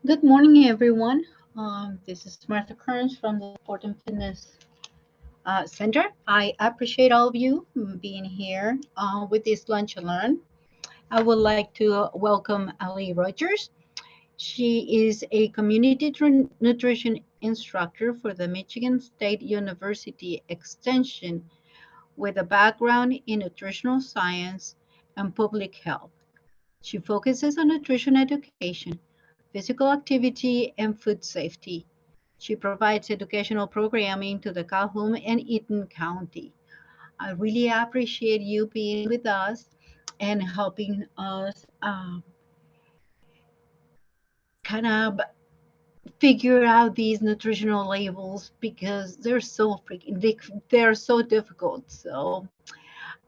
Good morning, everyone. This is Martha Kearns from the Sport and Fitness Center. I appreciate all of you being here with this Lunch and Learn. I would like to welcome Ali Rogers. She is a community nutrition instructor for the Michigan State University Extension with a background in nutritional science and public health. She focuses on nutrition education, physical activity, and food safety. She provides educational programming to the Calhoun and Eaton County. I really appreciate you being with us and helping us kind of figure out these nutritional labels because they're so they're so difficult. So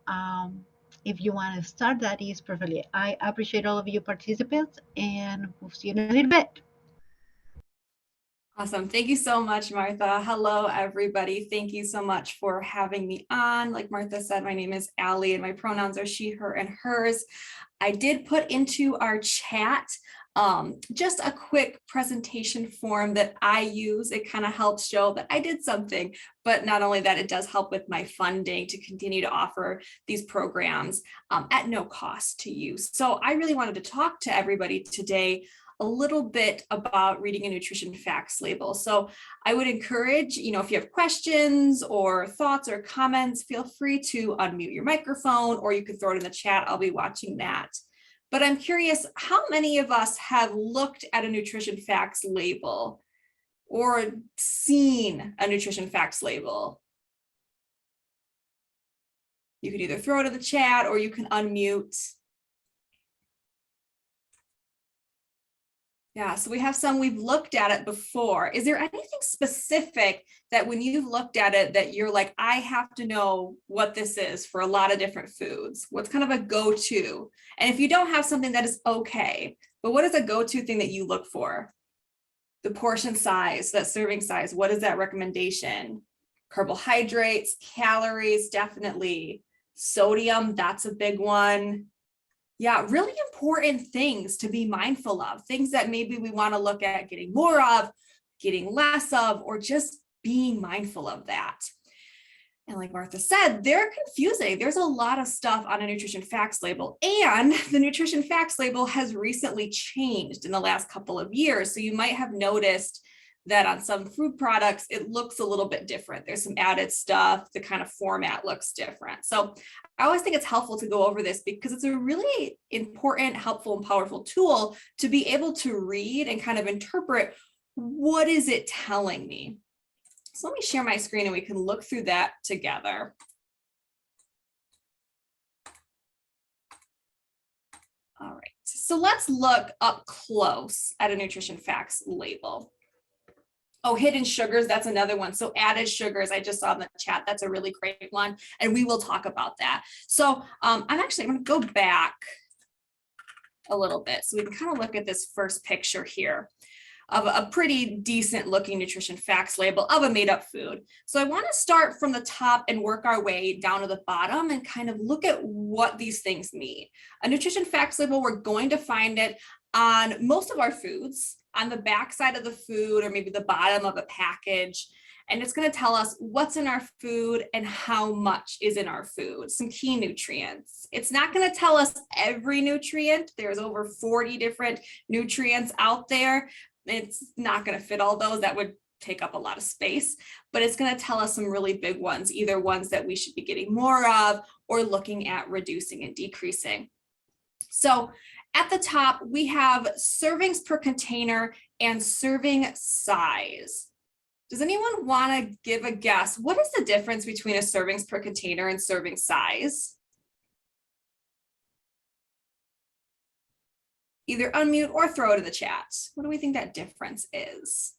um, if you want to start, that is perfectly. I appreciate all of you participants, and we'll see you in a little bit. Awesome. Thank you so much, Martha. Hello, everybody. Thank you so much for having me on. Like Martha said, my name is Ali and my pronouns are she, her, and hers. I did put into our chat just a quick presentation form that I use. It kind of helps show that I did something, but not only that, it does help with my funding to continue to offer these programs at no cost to you. So I really wanted to talk to everybody today a little bit about reading a nutrition facts label. So I would encourage, if you have questions or thoughts or comments, feel free to unmute your microphone or you can throw it in the chat. I'll be watching that. But I'm curious, how many of us have looked at a nutrition facts label or seen a nutrition facts label? You can either throw it in the chat or you can unmute. Yeah, so we have some, we've looked at it before. Is there anything specific that when you've looked at it that you're like, I have to know what this is for a lot of different foods? What's kind of a go-to? And if you don't have something, that is okay. But what is a go-to thing that you look for? The portion size, that serving size, what is that recommendation? Carbohydrates, calories, definitely. Sodium, that's a big one. Yeah, really important things to be mindful of, things that maybe we want to look at getting more of, getting less of, or just being mindful of that. And like Martha said, they're confusing. There's a lot of stuff on a nutrition facts label, and the nutrition facts label has recently changed in the last couple of years. So you might have noticed that on some food products, it looks a little bit different. There's some added stuff, the kind of format looks different. So I always think it's helpful to go over this because it's a really important, helpful, and powerful tool to be able to read and kind of interpret what is it telling me. So let me share my screen and we can look through that together. All right, so let's look up close at a nutrition facts label. Oh, hidden sugars, that's another one. So added sugars, I just saw in the chat, that's a really great one. And we will talk about that. So I'm going to go back a little bit so we can kind of look at this first picture here of a pretty decent looking nutrition facts label of a made up food. So I want to start from the top and work our way down to the bottom and kind of look at what these things mean. A nutrition facts label, we're going to find it on most of our foods, on the back side of the food or maybe the bottom of a package. And it's going to tell us what's in our food and how much is in our food, some key nutrients. It's not going to tell us every nutrient. There's over 40 different nutrients out there. It's not going to fit all those. That would take up a lot of space, but it's going to tell us some really big ones, either ones that we should be getting more of or looking at reducing and decreasing. So at the top, we have servings per container and serving size. Does anyone want to give a guess? What is the difference between a servings per container and serving size? Either unmute or throw it in the chat. What do we think that difference is?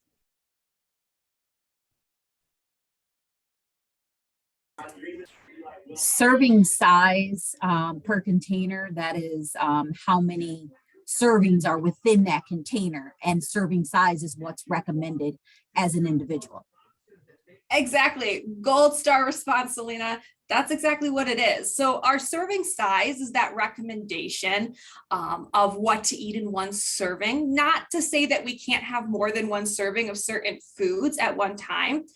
Serving size per container, that is how many servings are within that container, and serving size is what's recommended as an individual. Exactly. Gold star response, Selena. That's exactly what it is. So our serving size is that recommendation of what to eat in one serving, not to say that we can't have more than one serving of certain foods at one time.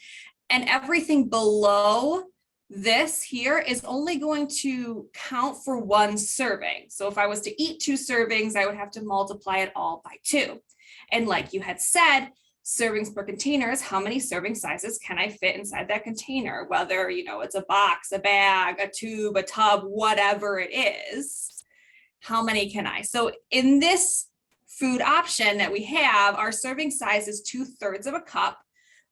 And everything below this here is only going to count for one serving. So if I was to eat 2 servings, I would have to multiply it all by 2. And like you had said, servings per container is how many serving sizes can I fit inside that container, whether, you know, it's a box, a bag, a tube, a tub, whatever it is, how many can I? So in this food option that we have, our serving size is 2/3 of a cup,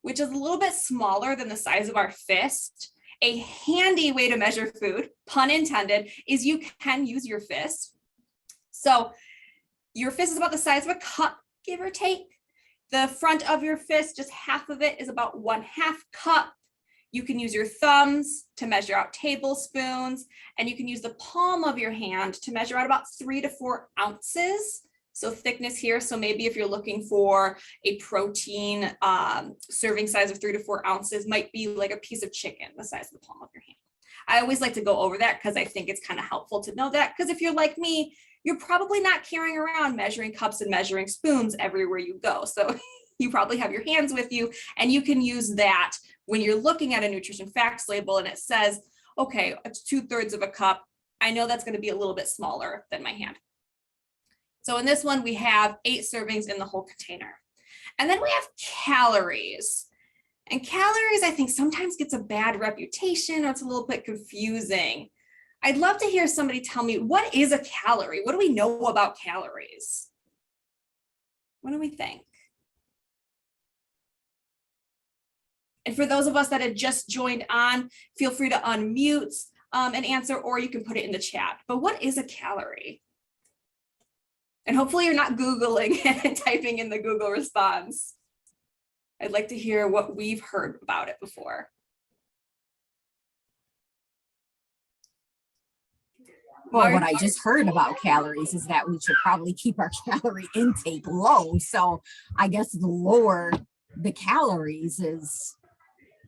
which is a little bit smaller than the size of our fist. A handy way to measure food, pun intended, is you can use your fist. So your fist is about the size of a cup, give or take. The front of your fist, just half of it, is about 1/2 cup. You can use your thumbs to measure out tablespoons, and you can use the palm of your hand to measure out about 3 to 4 ounces. So thickness here. So maybe if you're looking for a protein serving size of 3 to 4 ounces, might be like a piece of chicken the size of the palm of your hand. I always like to go over that because I think it's kind of helpful to know that, because if you're like me, you're probably not carrying around measuring cups and measuring spoons everywhere you go. So you probably have your hands with you, and you can use that when you're looking at a nutrition facts label and it says, okay, it's 2/3 of a cup. I know that's going to be a little bit smaller than my hand. So in this one, we have 8 servings in the whole container. And then we have calories. And calories, I think, sometimes gets a bad reputation, or it's a little bit confusing. I'd love to hear somebody tell me, what is a calorie? What do we know about calories? What do we think? And for those of us that had just joined on, feel free to unmute and answer, or you can put it in the chat. But what is a calorie? And hopefully you're not Googling and typing in the Google response. I'd like to hear what we've heard about it before. Well, what I just heard about calories is that we should probably keep our calorie intake low. So I guess the lower the calories is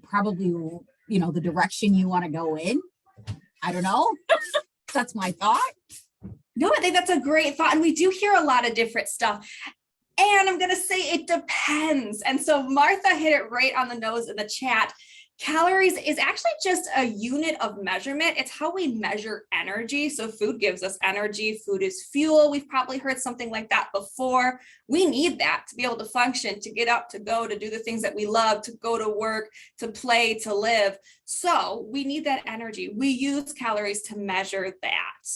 probably, you know, the direction you want to go in. I don't know. That's my thought. No, I think that's a great thought. And we do hear a lot of different stuff. And I'm going to say it depends. And so Martha hit it right on the nose in the chat. Calories is actually just a unit of measurement. It's how we measure energy. So food gives us energy. Food is fuel. We've probably heard something like that before. We need that to be able to function, to get up, to go, to do the things that we love, to go to work, to play, to live. So we need that energy. We use calories to measure that.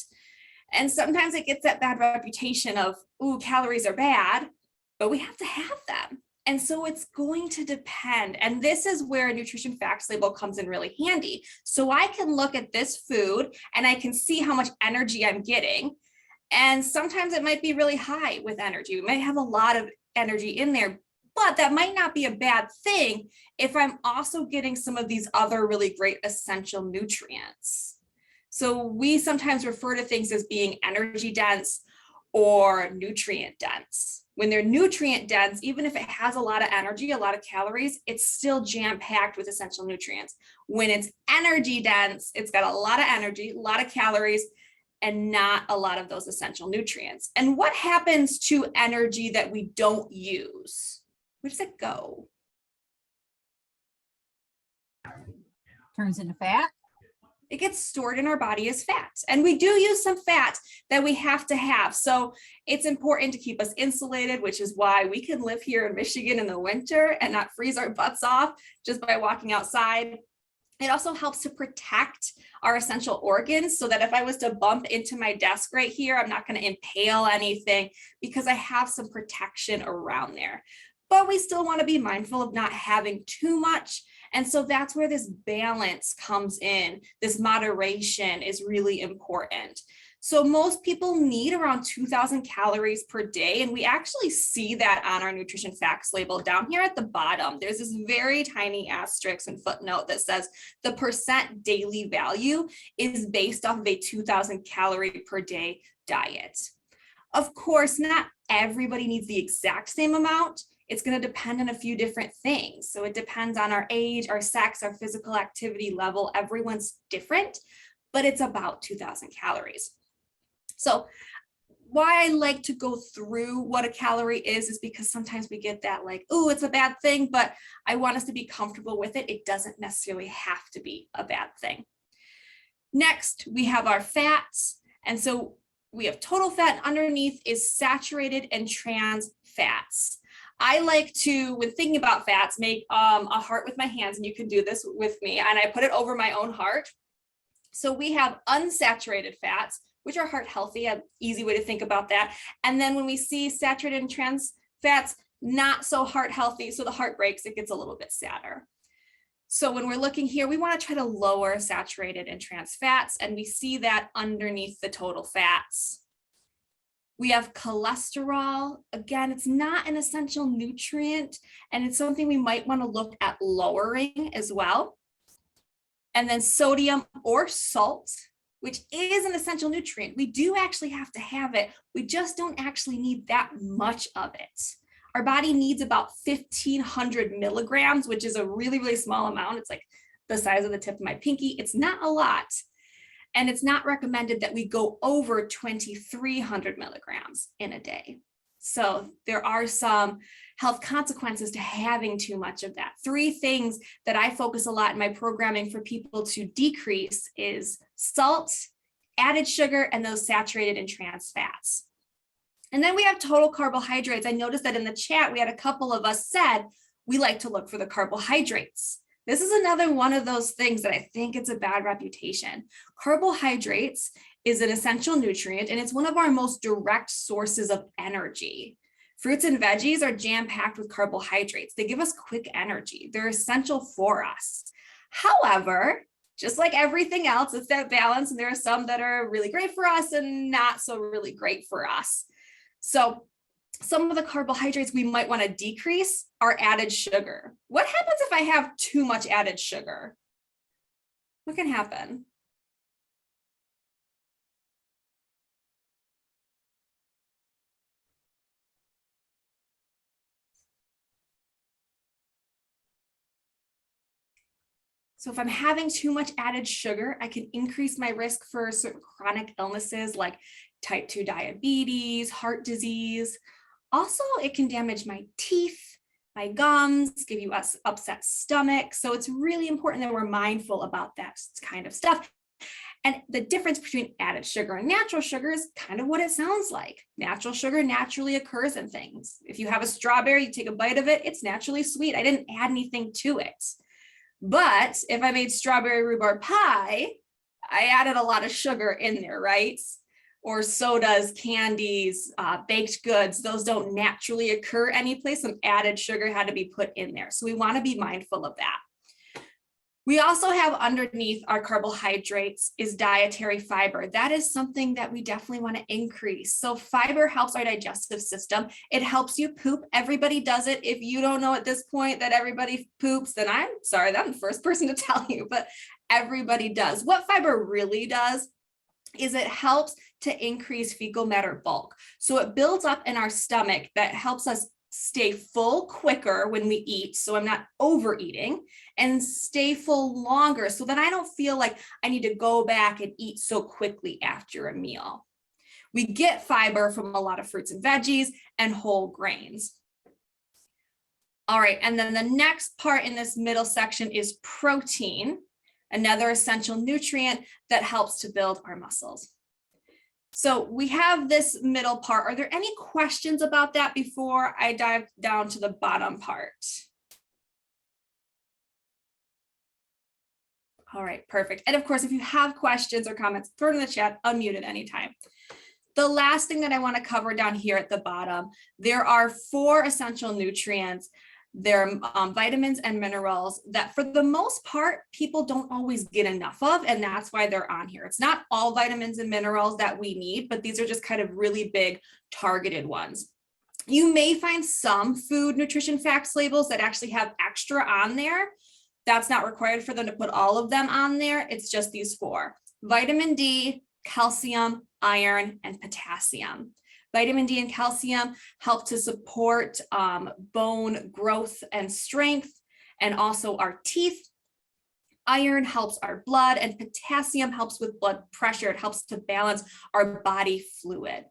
And sometimes it gets that bad reputation of, ooh, calories are bad, but we have to have them. And so it's going to depend. And this is where a nutrition facts label comes in really handy. So I can look at this food and I can see how much energy I'm getting. And sometimes it might be really high with energy. We might have a lot of energy in there, but that might not be a bad thing if I'm also getting some of these other really great essential nutrients. So we sometimes refer to things as being energy dense or nutrient dense. When they're nutrient dense, even if it has a lot of energy, a lot of calories, it's still jam-packed with essential nutrients. When it's energy dense, it's got a lot of energy, a lot of calories, and not a lot of those essential nutrients. And what happens to energy that we don't use? Where does it go? Turns into fat. It gets stored in our body as fat. And we do use some fat that we have to have. So it's important to keep us insulated, which is why we can live here in Michigan in the winter and not freeze our butts off just by walking outside. It also helps to protect our essential organs so that if I was to bump into my desk right here, I'm not going to impale anything because I have some protection around there. But we still want to be mindful of not having too much. And so that's where this balance comes in. This moderation is really important. So most people need around 2,000 calories per day. And we actually see that on our nutrition facts label down here at the bottom. There's this very tiny asterisk and footnote that says the percent daily value is based off of a 2,000 calorie per day diet. Of course, not everybody needs the exact same amount. It's going to depend on a few different things. So it depends on our age, our sex, our physical activity level. Everyone's different, but it's about 2,000 calories. So why I like to go through what a calorie is because sometimes we get that like, oh, it's a bad thing, but I want us to be comfortable with it. It doesn't necessarily have to be a bad thing. Next, we have our fats. And so we have total fat, and underneath is saturated and trans fats. I like to, when thinking about fats, make a heart with my hands, and you can do this with me, and I put it over my own heart. So we have unsaturated fats, which are heart healthy, an easy way to think about that. And then when we see saturated and trans fats, not so heart healthy, so the heart breaks, it gets a little bit sadder. So when we're looking here, we want to try to lower saturated and trans fats, and we see that underneath the total fats. We have cholesterol. Again, it's not an essential nutrient, and it's something we might want to look at lowering as well. And then sodium or salt, which is an essential nutrient. We do actually have to have it. We just don't actually need that much of it. Our body needs about 1,500 milligrams, which is a really, really small amount. It's like the size of the tip of my pinky. It's not a lot. And it's not recommended that we go over 2,300 milligrams in a day. So there are some health consequences to having too much of that. 3 things that I focus a lot in my programming for people to decrease is salt, added sugar, and those saturated and trans fats. And then we have total carbohydrates. I noticed that in the chat, we had a couple of us said, we like to look for the carbohydrates. This is another one of those things that I think it's a bad reputation. Carbohydrates is an essential nutrient, and it's one of our most direct sources of energy. Fruits and veggies are jam-packed with carbohydrates. They give us quick energy. They're essential for us. However, just like everything else, it's that balance, and there are some that are really great for us and not so really great for us. So some of the carbohydrates we might want to decrease are added sugar. What happens if I have too much added sugar? What can happen? So if I'm having too much added sugar, I can increase my risk for certain chronic illnesses like type 2 diabetes, heart disease. Also, it can damage my teeth, my gums, give you an upset stomach. So it's really important that we're mindful about that kind of stuff. And the difference between added sugar and natural sugar is kind of what it sounds like. Natural sugar naturally occurs in things. If you have a strawberry, you take a bite of it, it's naturally sweet. I didn't add anything to it. But if I made strawberry rhubarb pie, I added a lot of sugar in there, right? Or sodas, candies, baked goods, those don't naturally occur anyplace. Some added sugar had to be put in there. So we want to be mindful of that. We also have underneath our carbohydrates is dietary fiber. That is something that we definitely want to increase. So fiber helps our digestive system. It helps you poop. Everybody does it. If you don't know at this point that everybody poops, then I'm sorry, I'm the first person to tell you, but everybody does. What fiber really does is it helps to increase fecal matter bulk. So it builds up in our stomach that helps us stay full quicker when we eat, so I'm not overeating, and stay full longer so that I don't feel like I need to go back and eat so quickly after a meal. We get fiber from a lot of fruits and veggies and whole grains. All right, and then the next part in this middle section is protein, another essential nutrient that helps to build our muscles. So we have this middle part. Are there any questions about that before I dive down to the bottom part? All right, perfect. And of course, if you have questions or comments, throw it in the chat, unmute at any time. The last thing that I want to cover down here at the bottom, there are 4 essential nutrients. They're vitamins and minerals that for the most part, people don't always get enough of, and that's why they're on here. It's not all vitamins and minerals that we need, but these are just kind of really big targeted ones. You may find some food nutrition facts labels that actually have extra on there. That's not required for them to put all of them on there. It's just these 4: vitamin D, calcium, iron, and potassium. Vitamin D and calcium help to support bone growth and strength, and also our teeth. Iron helps our blood, and potassium helps with blood pressure. It helps to balance our body fluid.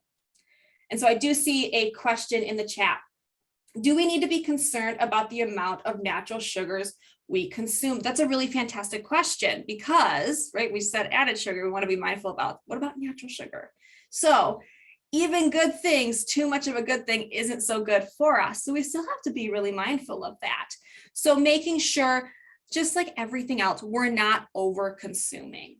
And so I do see a question in the chat. Do we need to be concerned about the amount of natural sugars we consume? That's a really fantastic question because, right, we said added sugar, we want to be mindful about. What about natural sugar? So even good things, too much of a good thing isn't so good for us. So we still have to be really mindful of that. So making sure, just like everything else, we're not over consuming.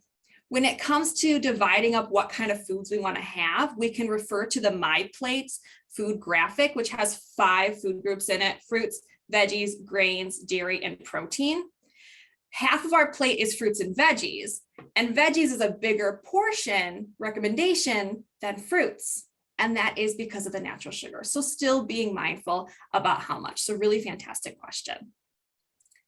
When it comes to dividing up what kind of foods we want to have, we can refer to the My Plates food graphic, which has 5 food groups in it: fruits, veggies, grains, dairy, and protein. Half of our plate is fruits and veggies is a bigger portion recommendation than fruits. And that is because of the natural sugar. So still being mindful about how much. So really fantastic question.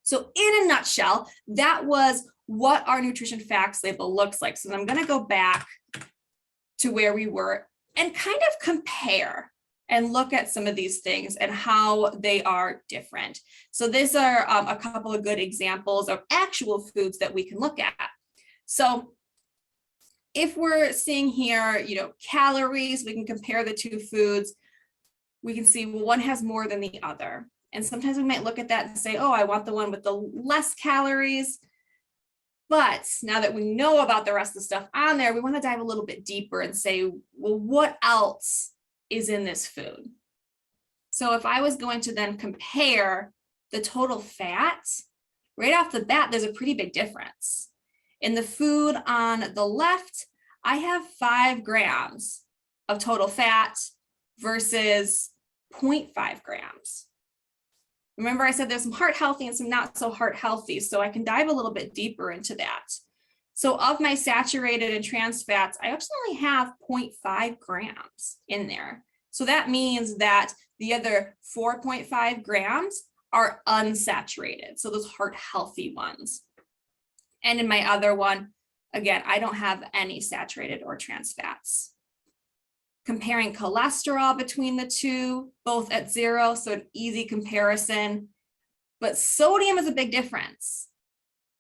So in a nutshell, that was what our nutrition facts label looks like. So I'm going to go back to where we were and kind of compare and look at some of these things and how they are different. So these are a couple of good examples of actual foods that we can look at. So if we're seeing here, calories, we can compare the 2 foods. We can see, well, one has more than the other. And sometimes we might look at that and say, oh, I want the one with the less calories. But now that we know about the rest of the stuff on there, we want to dive a little bit deeper and say, well, what else is in this food? So if I was going to then compare the total fat, right off the bat, there's a pretty big difference. In the food on the left, I have 5 grams of total fat versus 0.5 grams. Remember, I said there's some heart healthy and some not so heart healthy, so I can dive a little bit deeper into that. So of my saturated and trans fats, I actually only have 0.5 grams in there. So that means that the other 4.5 grams are unsaturated. So those heart healthy ones. And in my other one, again, I don't have any saturated or trans fats. Comparing cholesterol between the two, both at 0, so an easy comparison. But sodium is a big difference.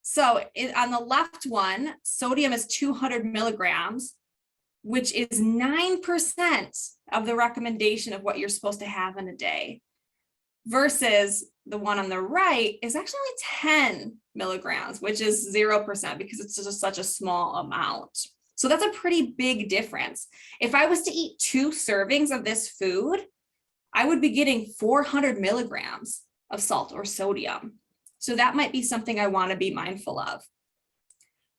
So on the left one, sodium is 200 milligrams, which is 9% of the recommendation of what you're supposed to have in a day, versus the one on the right is actually only 10 milligrams, which is 0% because it's just such a small amount. So that's a pretty big difference. If I was to eat 2 servings of this food, I would be getting 400 milligrams of salt or sodium. So that might be something I want to be mindful of.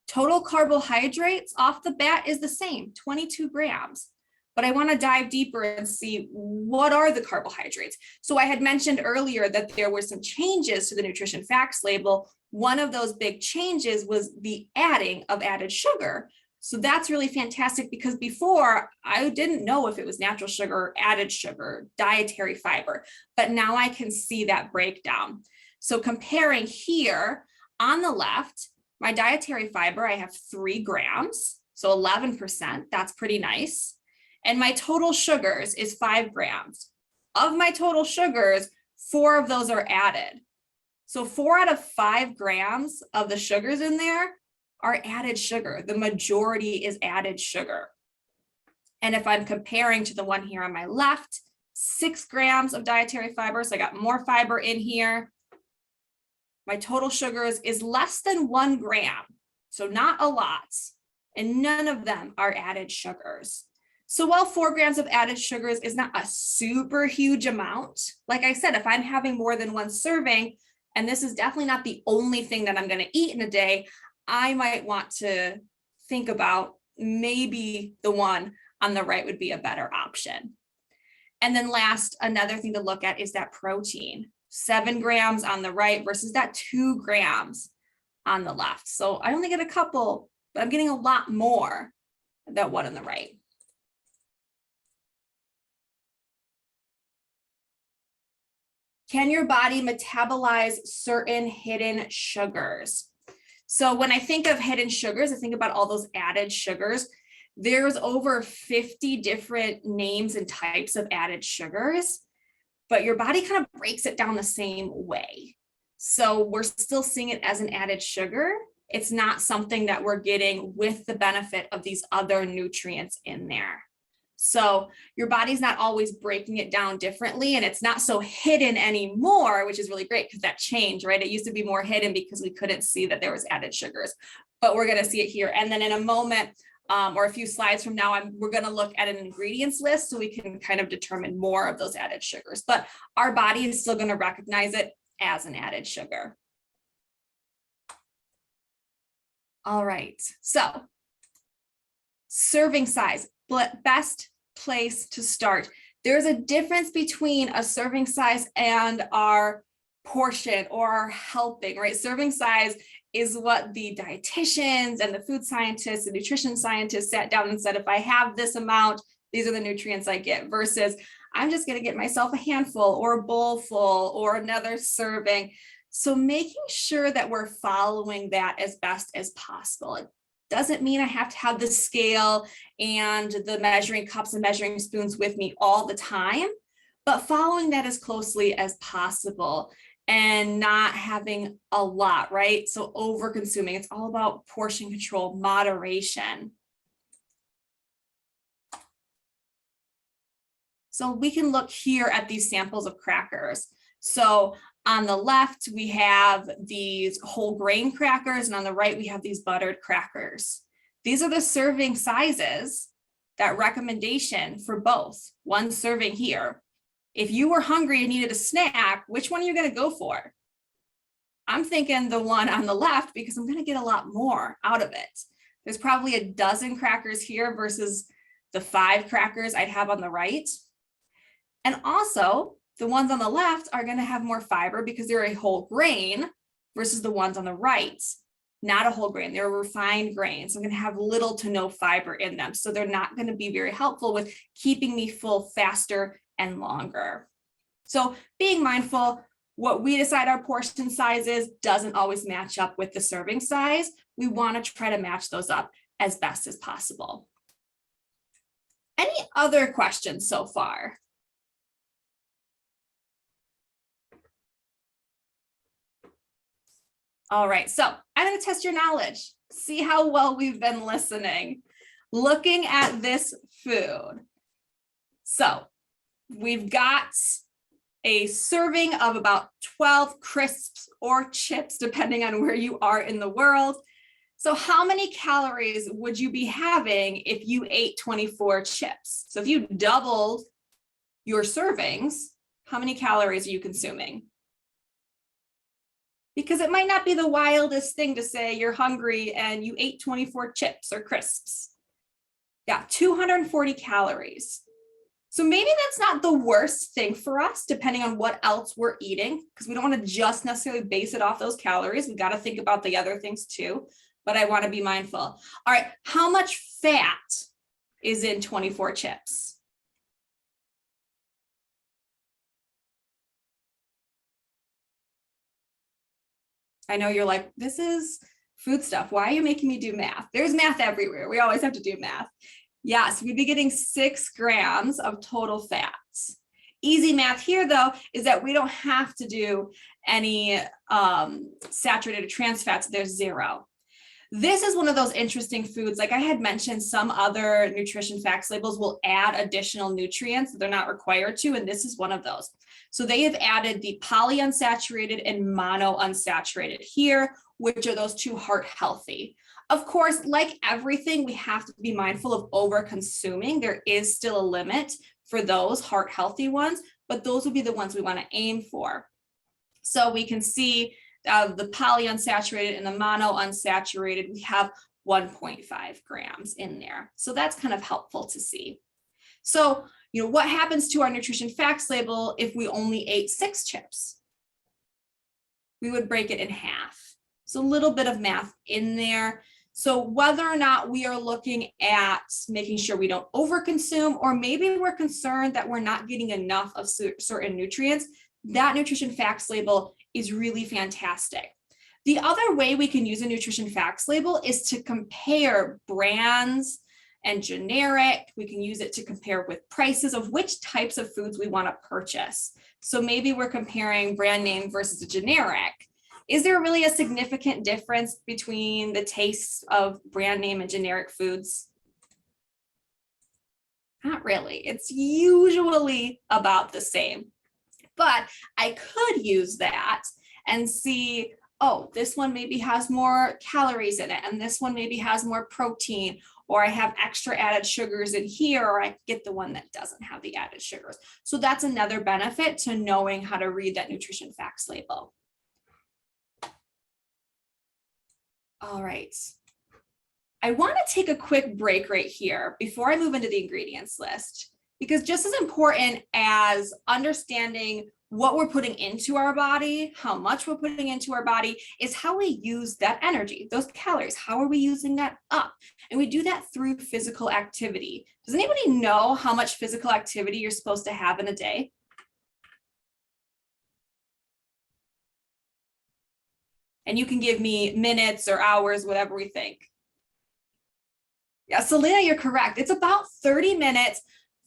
Total carbohydrates off the bat is the same, 22 grams. But I want to dive deeper and see, what are the carbohydrates? So I had mentioned earlier that there were some changes to the nutrition facts label. One of those big changes was the adding of added sugar. So that's really fantastic because before I didn't know if it was natural sugar, added sugar, dietary fiber, but now I can see that breakdown. So comparing here on the left, my dietary fiber, I have 3 grams, so 11%, that's pretty nice. And my total sugars is 5 grams. Of my total sugars, 4 of those are added. So 4 out of 5 grams of the sugars in there are added sugar. The majority is added sugar. And if I'm comparing to the one here on my left, 6 grams of dietary fiber, so I got more fiber in here. My total sugars is less than 1 gram, so not a lot, and none of them are added sugars. So while 4 grams of added sugars is not a super huge amount, like I said, if I'm having more than 1 serving, and this is definitely not the only thing that I'm going to eat in a day, I might want to think about maybe the one on the right would be a better option. And then last, another thing to look at is that protein. 7 grams on the right versus that 2 grams on the left. So I only get a couple, but I'm getting a lot more than that one on the right. Can your body metabolize certain hidden sugars? So when I think of hidden sugars, I think about all those added sugars. There's over 50 different names and types of added sugars, but your body kind of breaks it down the same way. So we're still seeing it as an added sugar. It's not something that we're getting with the benefit of these other nutrients in there. So your body's not always breaking it down differently, and it's not so hidden anymore, which is really great because that changed, right? It used to be more hidden because we couldn't see that there was added sugars, but we're going to see it here. And then in a moment, or a few slides from now, we're going to look at an ingredients list so we can kind of determine more of those added sugars, but our body is still going to recognize it as an added sugar. All right, so serving size, best place to start. There's a difference between a serving size and our portion or our helping, right? Serving size is what the dietitians and the food scientists and nutrition scientists sat down and said, if I have this amount, these are the nutrients I get, versus I'm just going to get myself a handful or a bowl full or another serving. So making sure that we're following that as best as possible. It doesn't mean I have to have the scale and the measuring cups and measuring spoons with me all the time, but following that as closely as possible and not having a lot, right? So over consuming, it's all about portion control, moderation. So we can look here at these samples of crackers. So on the left, we have these whole grain crackers, and on the right, we have these buttered crackers. These are the serving sizes, that recommendation for both, one serving here. If you were hungry and needed a snack, which one are you going to go for? I'm thinking the one on the left because I'm going to get a lot more out of it. There's probably a dozen crackers here versus the 5 crackers I'd have on the right. And also, the ones on the left are going to have more fiber because they're a whole grain versus the ones on the right, not a whole grain. They're a refined grain. So I'm going to have little to no fiber in them. So they're not going to be very helpful with keeping me full faster and longer. So being mindful, what we decide our portion size is doesn't always match up with the serving size. We want to try to match those up as best as possible. Any other questions so far? All right, so I'm going to test your knowledge, see how well we've been listening, looking at this food. So we've got a serving of about 12 crisps or chips, depending on where you are in the world. So how many calories would you be having if you ate 24 chips? So if you doubled your servings, how many calories are you consuming? Because it might not be the wildest thing to say you're hungry and you ate 24 chips or crisps. Yeah, 240 calories. So maybe that's not the worst thing for us, depending on what else we're eating, because we don't want to just necessarily base it off those calories. We got to think about the other things too, but I want to be mindful. All right, how much fat is in 24 chips? I know you're like, this is food stuff. Why are you making me do math? There's math everywhere. We always have to do math. Yes, we'd be getting 6 grams of total fats. Easy math here, though, is that we don't have to do any saturated or trans fats. There's 0. This is one of those interesting foods. Like I had mentioned, some other nutrition facts labels will add additional nutrients that they're not required to, and this is one of those. So they have added the polyunsaturated and monounsaturated here, which are those 2 heart healthy. Of course, like everything, we have to be mindful of over consuming. There is still a limit for those heart healthy ones, but those would be the ones we want to aim for. So we can see the polyunsaturated and the monounsaturated, we have 1.5 grams in there. So that's kind of helpful to see. So, you know, what happens to our nutrition facts label if we only ate 6 chips? We would break it in half. So a little bit of math in there. So whether or not we are looking at making sure we don't overconsume, or maybe we're concerned that we're not getting enough of certain nutrients, that nutrition facts label is really fantastic. The other way we can use a nutrition facts label is to compare brands and generic. We can use it to compare with prices of which types of foods we want to purchase. So maybe we're comparing brand name versus a generic. Is there really a significant difference between the tastes of brand name and generic foods? Not really. It's usually about the same. But I could use that and see, oh, this one maybe has more calories in it, and this one maybe has more protein, or I have extra added sugars in here, or I get the one that doesn't have the added sugars. So that's another benefit to knowing how to read that nutrition facts label. All right. I want to take a quick break right here before I move into the ingredients list, because just as important as understanding what we're putting into our body, how much we're putting into our body, is how we use that energy, those calories. How are we using that up? And we do that through physical activity. Does anybody know how much physical activity you're supposed to have in a day? And you can give me minutes or hours, whatever we think. Yeah, Selena, you're correct. It's about 30 minutes,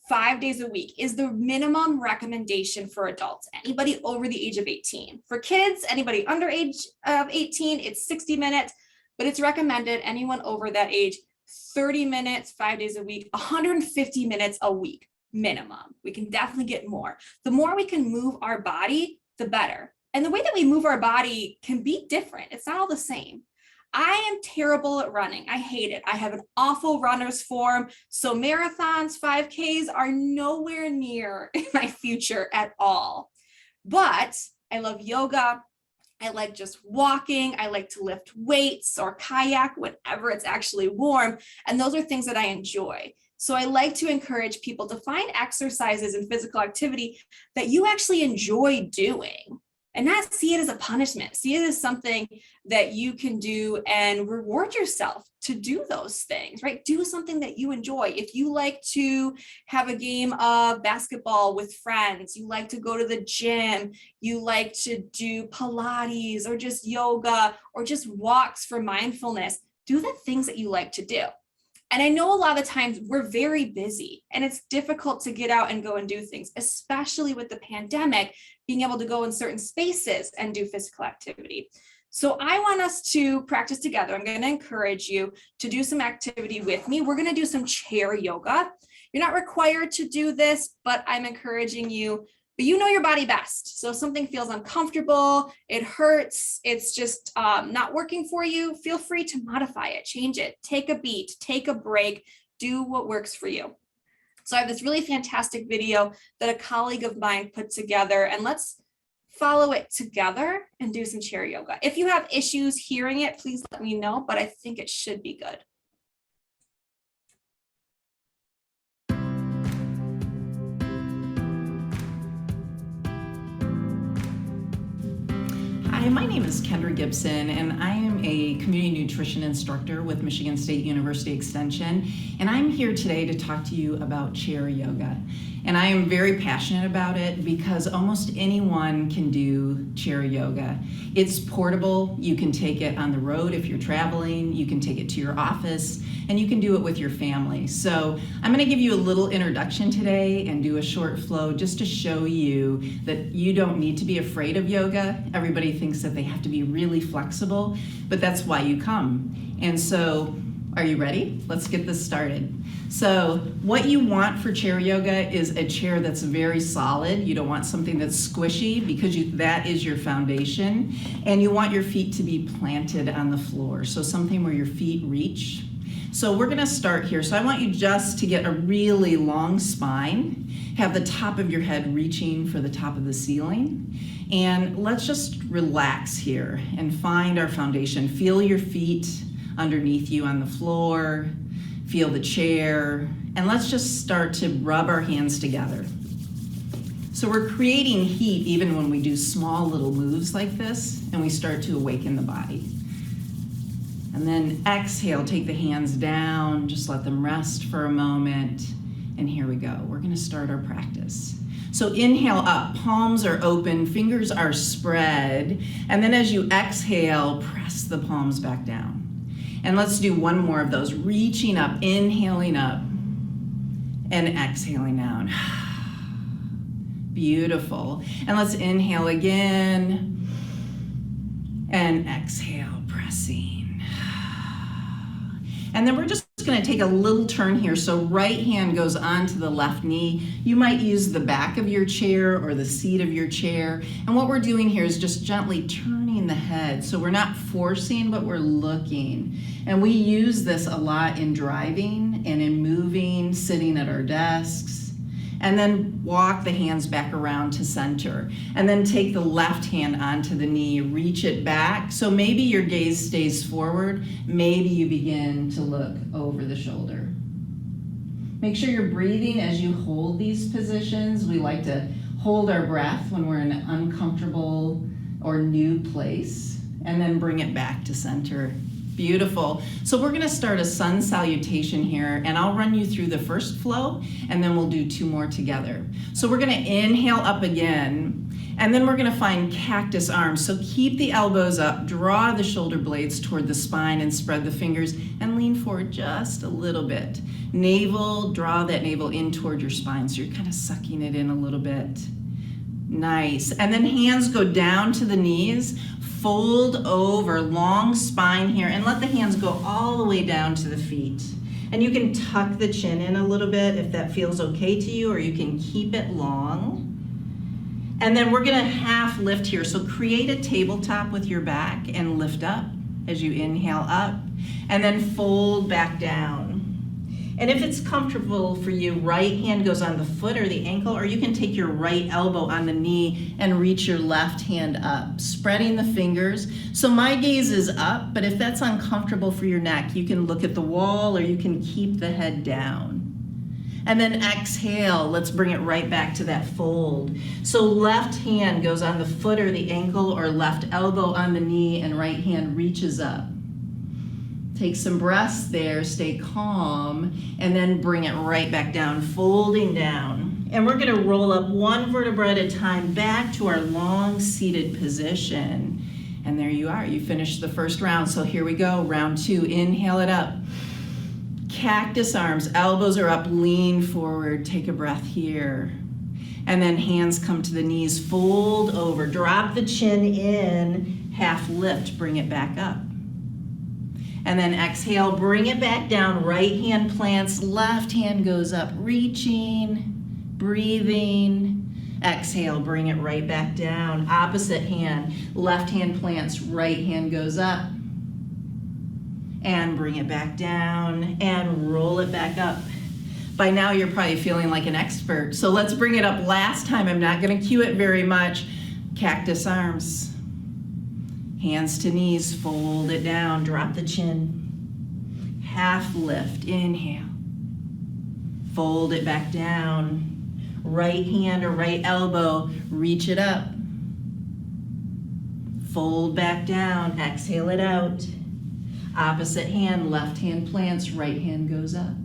5 days a week is the minimum recommendation for adults, anybody over the age of 18. For kids, anybody under age of 18, it's 60 minutes, but it's recommended anyone over that age, 30 minutes, 5 days a week, 150 minutes a week minimum. We can definitely get more. The more we can move our body, the better. And the way that we move our body can be different. It's not all the same. I am terrible at running. I hate it. I have an awful runner's form. So marathons, 5Ks are nowhere near in my future at all. But I love yoga. I like just walking. I like to lift weights or kayak whenever it's actually warm. And those are things that I enjoy. So I like to encourage people to find exercises and physical activity that you actually enjoy doing. And not see it as a punishment, see it as something that you can do and reward yourself to do those things, right? Do something that you enjoy. If you like to have a game of basketball with friends, you like to go to the gym, you like to do Pilates or just yoga or just walks for mindfulness, do the things that you like to do. And I know a lot of times we're very busy and it's difficult to get out and go and do things, especially with the pandemic, being able to go in certain spaces and do physical activity. So I want us to practice together. I'm going to encourage you to do some activity with me. We're going to do some chair yoga. You're not required to do this, but I'm encouraging you. But you know your body best. So if something feels uncomfortable, it hurts, it's just not working for you, feel free to modify it, change it, take a beat, take a break, do what works for you. So I have this really fantastic video that a colleague of mine put together, and let's follow it together and do some chair yoga. If you have issues hearing it, please let me know, but I think it should be good. Hi, my name is Kendra Gibson, and I am a community nutrition instructor with Michigan State University Extension, and I'm here today to talk to you about chair yoga. And I am very passionate about it because almost anyone can do chair yoga. It's portable. You can take it on the road if you're traveling, you can take it to your office, and you can do it with your family. So I'm going to give you a little introduction today and do a short flow just to show you that you don't need to be afraid of yoga. Everybody thinks that they have to be really flexible, but that's why you come. And so, are you ready? Let's get this started. So what you want for chair yoga is a chair that's very solid. You don't want something that's squishy because that is your foundation. And you want your feet to be planted on the floor. So something where your feet reach. So we're gonna start here. So I want you just to get a really long spine, have the top of your head reaching for the top of the ceiling. And let's just relax here and find our foundation. Feel your feet underneath you on the floor, feel the chair, and let's just start to rub our hands together. So we're creating heat even when we do small little moves like this, and we start to awaken the body. And then exhale, take the hands down, just let them rest for a moment, and here we go. We're gonna start our practice. So inhale up, palms are open, fingers are spread, and then as you exhale, press the palms back down. And let's do one more of those, reaching up, inhaling up, and exhaling down. Beautiful. And let's inhale again, and exhale, pressing. And then we're just going to take a little turn here. So right hand goes onto the left knee. You might use the back of your chair or the seat of your chair. And what we're doing here is just gently turning the head. So we're not forcing, but we're looking. And we use this a lot in driving and in moving, sitting at our desks. And then walk the hands back around to center. And then take the left hand onto the knee, reach it back. So maybe your gaze stays forward. Maybe you begin to look over the shoulder. Make sure you're breathing as you hold these positions. We like to hold our breath when we're in an uncomfortable or new place. And then bring it back to center. Beautiful. So we're going to start a sun salutation here, and I'll run you through the first flow, and then we'll do 2 more together. So we're going to inhale up again, and then we're going to find cactus arms. So keep the elbows up, draw the shoulder blades toward the spine, and spread the fingers, and lean forward just a little bit. Navel, draw that navel in toward your spine, so you're kind of sucking it in a little bit. Nice. And then hands go down to the knees. Fold over, long spine here, and let the hands go all the way down to the feet. And you can tuck the chin in a little bit if that feels okay to you, or you can keep it long. And then we're gonna half lift here. So create a tabletop with your back and lift up as you inhale up, and then fold back down. And if it's comfortable for you, right hand goes on the foot or the ankle, or you can take your right elbow on the knee and reach your left hand up, spreading the fingers. So my gaze is up, but if that's uncomfortable for your neck, you can look at the wall or you can keep the head down. And then exhale, let's bring it right back to that fold. So left hand goes on the foot or the ankle, or left elbow on the knee, and right hand reaches up. Take some breaths there, stay calm, and then bring it right back down, folding down. And we're gonna roll up 1 vertebra at a time back to our long seated position. And there you are, you finished the first round. So here we go, round 2, inhale it up. Cactus arms, elbows are up, lean forward, take a breath here. And then hands come to the knees, fold over, drop the chin in, half lift, bring it back up. And then exhale, bring it back down, right hand plants, left hand goes up, reaching, breathing. Exhale, bring it right back down. Opposite hand, left hand plants, right hand goes up. And bring it back down and roll it back up. By now you're probably feeling like an expert. So let's bring it up last time. I'm not gonna cue it very much. Cactus arms. Hands to knees, fold it down, drop the chin. Half lift, inhale. Fold it back down. Right hand or right elbow, reach it up. Fold back down, exhale it out. Opposite hand, left hand plants, right hand goes up.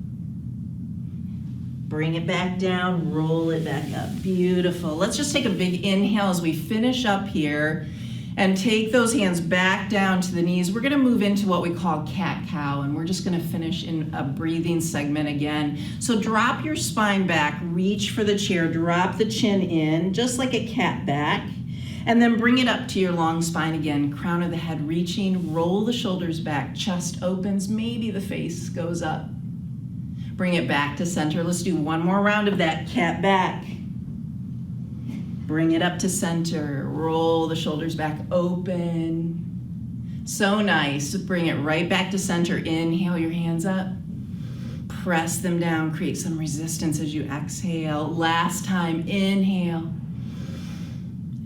Bring it back down, roll it back up. Beautiful. Let's just take a big inhale as we finish up here. And take those hands back down to the knees. We're gonna move into what we call cat-cow, and we're just gonna finish in a breathing segment again. So drop your spine back, reach for the chair, drop the chin in, just like a cat back, and then bring it up to your long spine again, crown of the head reaching, roll the shoulders back, chest opens, maybe the face goes up. Bring it back to center. Let's do 1 more round of that cat back. Bring it up to center, roll the shoulders back, open. So nice, bring it right back to center. Inhale your hands up, press them down, create some resistance as you exhale. Last time, inhale,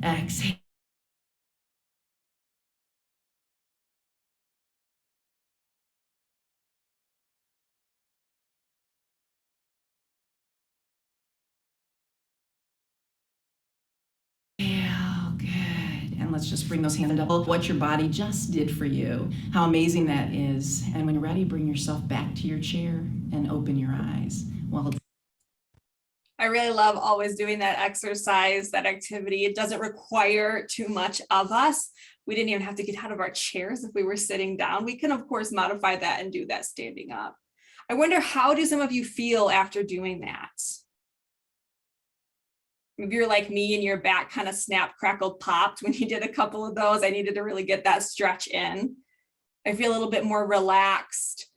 exhale. Let's just bring those hands up. What your body just did for you, how amazing that is. And when you're ready, bring yourself back to your chair and open your eyes. Well, I really love always doing that exercise, that activity. It doesn't require too much of us. We didn't even have to get out of our chairs if we were sitting down. We can, of course, modify that and do that standing up. I wonder, how do some of you feel after doing that? Maybe you're like me and your back kind of snap, crackled, popped when you did a couple of those. I needed to really get that stretch in. I feel a little bit more relaxed,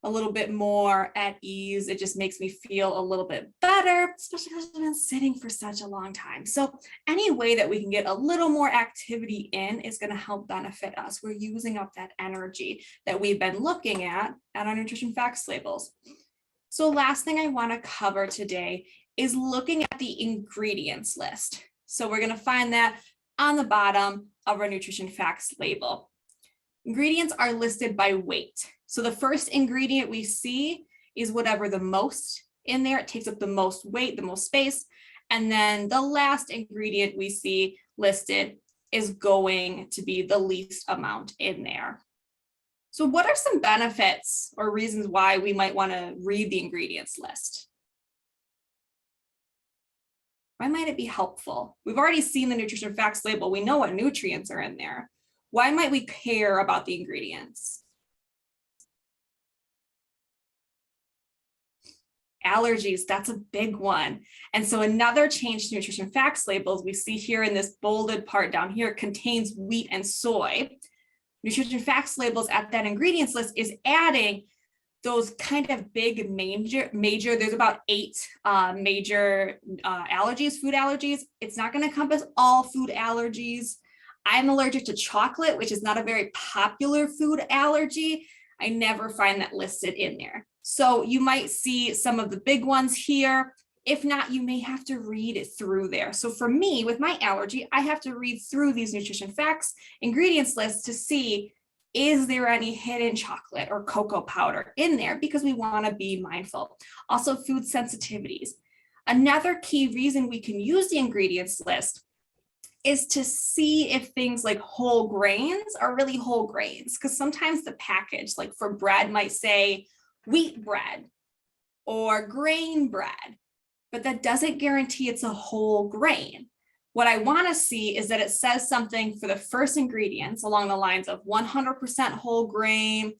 a little bit more at ease. It just makes me feel a little bit better, especially because I've been sitting for such a long time. So any way that we can get a little more activity in is going to help benefit us. We're using up that energy that we've been looking at our nutrition facts labels. So last thing I want to cover today is looking at the ingredients list. So we're going to find that on the bottom of our nutrition facts label. Ingredients are listed by weight. So the first ingredient we see is whatever the most in there. It takes up the most weight, the most space. And then the last ingredient we see listed is going to be the least amount in there. So what are some benefits or reasons why we might want to read the ingredients list? Why might it be helpful? We've already seen the nutrition facts label. We know what nutrients are in there. Why might we care about the ingredients? Allergies, that's a big one. And so another change to nutrition facts labels we see here in this bolded part down here contains wheat and soy. Nutrition facts labels at that ingredients list is adding those kind of big major, there's about 8 major allergies, food allergies. It's not going to encompass all food allergies. I'm allergic to chocolate, which is not a very popular food allergy. I never find that listed in there. So you might see some of the big ones here. If not, you may have to read it through there. So for me, with my allergy, I have to read through these nutrition facts ingredients lists to see, is there any hidden chocolate or cocoa powder in there, because we want to be mindful. Also, food sensitivities. Another key reason we can use the ingredients list is to see if things like whole grains are really whole grains, because sometimes the package, like for bread, might say wheat bread or grain bread, but that doesn't guarantee it's a whole grain. What I want to see is that it says something for the first ingredients along the lines of 100% whole grain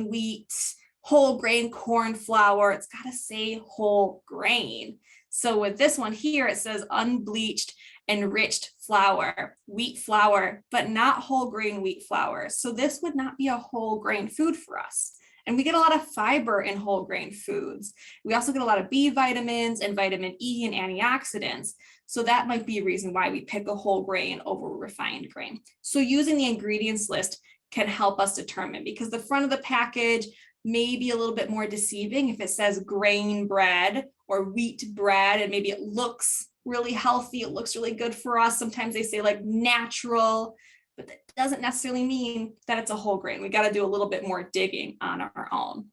wheat, whole grain corn flour. It's got to say whole grain. So with this one here, it says unbleached enriched flour, wheat flour, but not whole grain wheat flour. So this would not be a whole grain food for us. And we get a lot of fiber in whole grain foods. We also get a lot of B vitamins and vitamin E and antioxidants. So that might be a reason why we pick a whole grain over refined grain. So using the ingredients list can help us determine, because the front of the package may be a little bit more deceiving if it says grain bread or wheat bread, and maybe it looks really healthy, it looks really good for us. Sometimes they say like natural, but that doesn't necessarily mean that it's a whole grain. We got to do a little bit more digging on our own.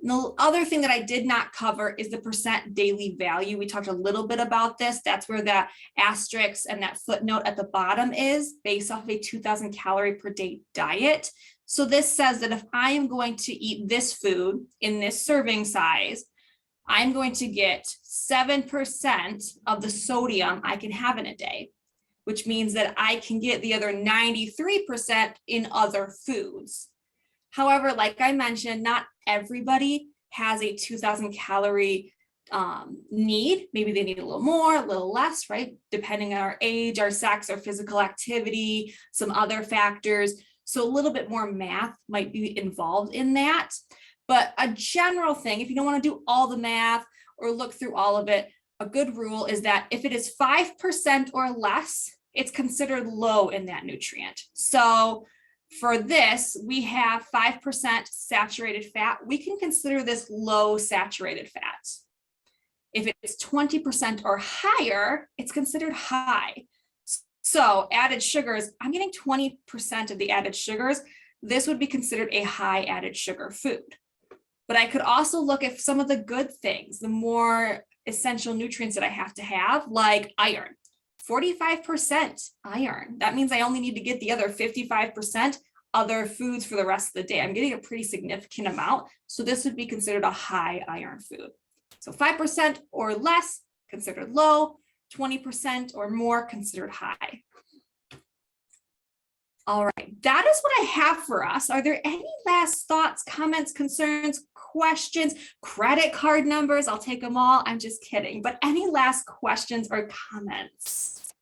The other thing that I did not cover is the percent daily value. We talked a little bit about this. That's where that asterisk and that footnote at the bottom is, based off of a 2,000 calorie per day diet. So this says that if I am going to eat this food in this serving size, I'm going to get 7% of the sodium I can have in a day, which means that I can get the other 93% in other foods. However, like I mentioned, not everybody has a 2,000 calorie need. Maybe they need a little more, a little less, right? Depending on our age, our sex, our physical activity, some other factors. So a little bit more math might be involved in that. But a general thing, if you don't want to do all the math or look through all of it, a good rule is that if it is 5% or less, it's considered low in that nutrient. So for this, we have 5% saturated fat. We can consider this low saturated fat. If it's 20% or higher, it's considered high. So added sugars, I'm getting 20% of the added sugars. This would be considered a high added sugar food. But I could also look at some of the good things, the more essential nutrients that I have to have, like iron. 45% iron. That means I only need to get the other 55% other foods for the rest of the day. I'm getting a pretty significant amount. So this would be considered a high iron food. So 5% or less, considered low, 20% or more considered high. All right, that is what I have for us. Are there any last thoughts, comments, concerns, questions, credit card numbers? I'll take them all. I'm just kidding. But any last questions or comments?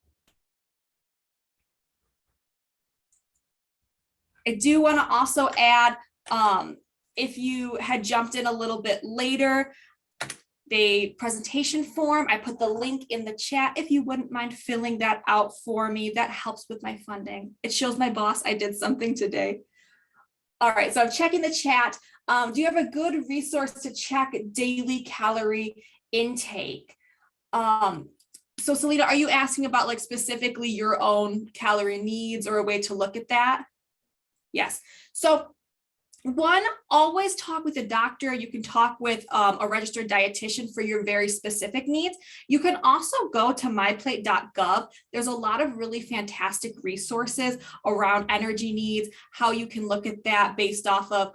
I do want to also add, if you had jumped in a little bit later, the presentation form, I put the link in the chat. If you wouldn't mind filling that out for me, that helps with my funding. It shows my boss I did something today. All right, so I'm checking the chat. Do you have a good resource to check daily calorie intake? So Selena, are you asking about like specifically your own calorie needs or a way to look at that? Yes. So one, always talk with a doctor. You can talk with a registered dietitian for your very specific needs. You can also go to myplate.gov. There's a lot of really fantastic resources around energy needs, how you can look at that based off of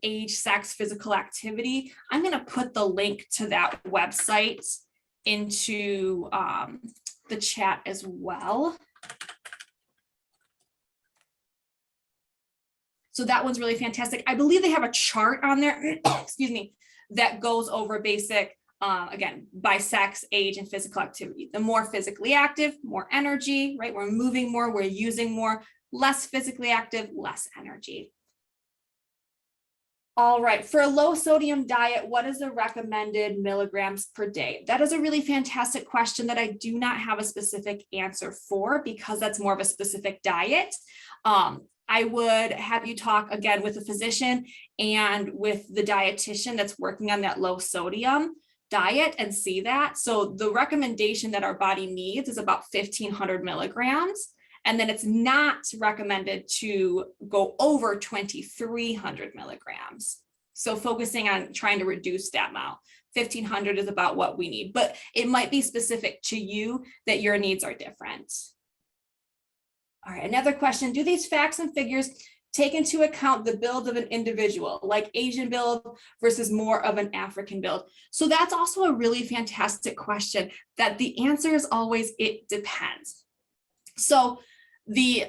age, sex, physical activity. I'm going to put the link to that website into the chat as well. So that one's really fantastic. I believe they have a chart on there, excuse me, that goes over basic, again, by sex, age, and physical activity. The more physically active, more energy, right? We're moving more, we're using more, less physically active, less energy. All right, for a low sodium diet, what is the recommended milligrams per day? That is a really fantastic question that I do not have a specific answer for because that's more of a specific diet. I would have you talk again with a physician and with the dietitian that's working on that low sodium diet and see that. So the recommendation that our body needs is about 1,500 milligrams. And then it's not recommended to go over 2,300 milligrams. So focusing on trying to reduce that amount. 1,500 is about what we need, but it might be specific to you that your needs are different. All right, another question. Do these facts and figures take into account the build of an individual, like Asian build versus more of an African build? So that's also a really fantastic question that the answer is always, it depends. So the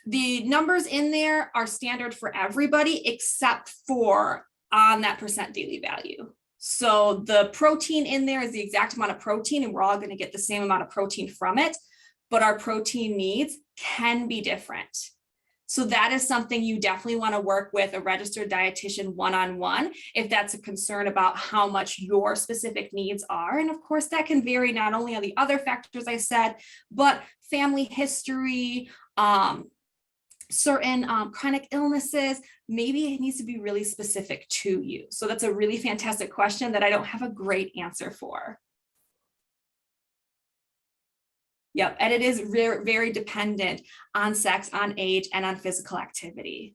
numbers in there are standard for everybody except for on that percent daily value. So the protein in there is the exact amount of protein and we're all going to get the same amount of protein from it, but our protein needs can be different. So that is something you definitely want to work with a registered dietitian one-on-one if that's a concern about how much your specific needs are. And of course, that can vary not only on the other factors I said, but family history, certain chronic illnesses. Maybe it needs to be really specific to you. So that's a really fantastic question that I don't have a great answer for. Yep, and it is very, very dependent on sex, on age, and on physical activity.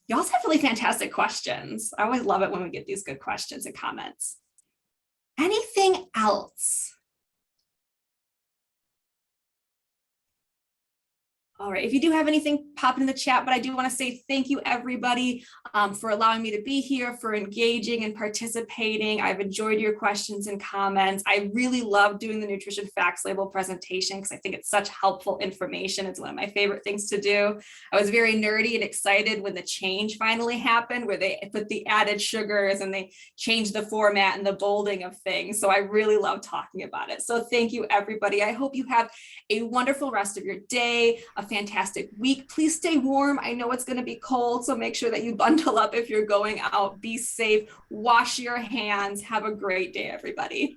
Y'all have really fantastic questions. I always love it when we get these good questions and comments. Anything else? All right, if you do have anything, pop it in the chat, but I do want to say thank you, everybody, for allowing me to be here, for engaging and participating. I've enjoyed your questions and comments. I really love doing the nutrition facts label presentation because I think it's such helpful information. It's one of my favorite things to do. I was very nerdy and excited when the change finally happened, where they put the added sugars and they changed the format and the bolding of things. So I really love talking about it. So thank you, everybody. I hope you have a wonderful rest of your day, a fantastic week. Please stay warm. I know it's going to be cold, so make sure that you bundle up if you're going out. Be safe. Wash your hands. Have a great day, everybody.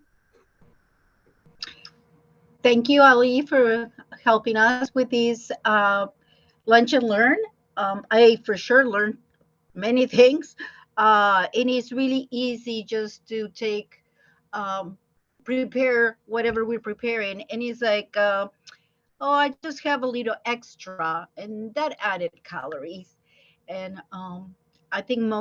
Thank you, Ali, for helping us with these lunch and learn. I for sure learned many things, and it's really easy just to take, prepare whatever we're preparing, and it's like, oh, I just have a little extra, and that added calories. And I think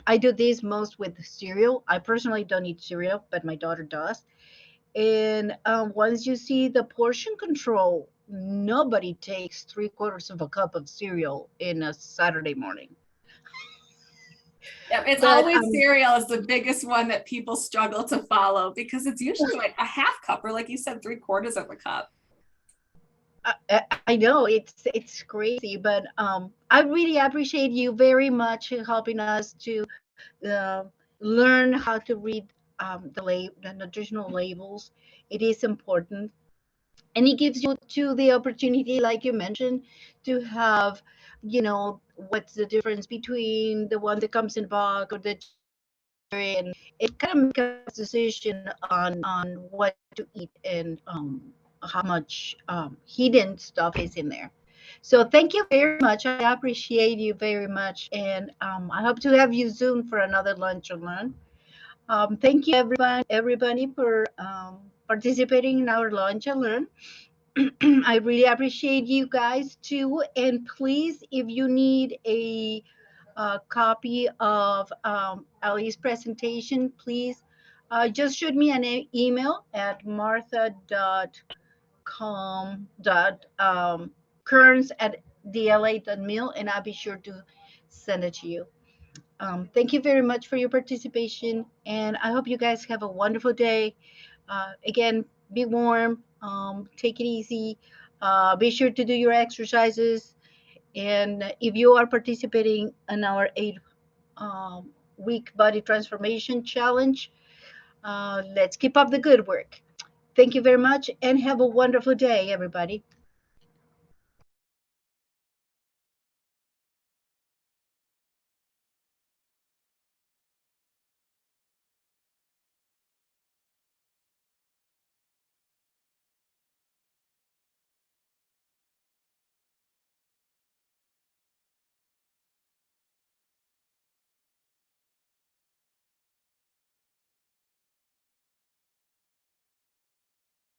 I do this most with cereal. I personally don't eat cereal, but my daughter does. And once you see the portion control, nobody takes 3/4 of a cup of cereal in a Saturday morning. Yeah, it's But always cereal is the biggest one that people struggle to follow because it's usually like a half cup or like you said, 3/4 of a cup. I know it's crazy, but I really appreciate you very much helping us to uh, learn how to read the nutritional labels. It is important, and it gives you to the opportunity, like you mentioned, to have, what's the difference between the one that comes in bulk or the and it kind of make a decision on what to eat and how much hidden stuff is in there. So thank you very much. I appreciate you very much, and I hope to have you soon for another lunch and learn. Thank you everybody for participating in our lunch and learn. I really appreciate you guys too. And please, if you need a copy of Ali's presentation, please just shoot me an email at martha.kearns@dla.mil, and I'll be sure to send it to you. Thank you very much for your participation, and I hope you guys have a wonderful day. Again, be warm, take it easy, be sure to do your exercises, and if you are participating in our 8 week body transformation challenge, let's keep up the good work. Thank you very much and have a wonderful day, everybody.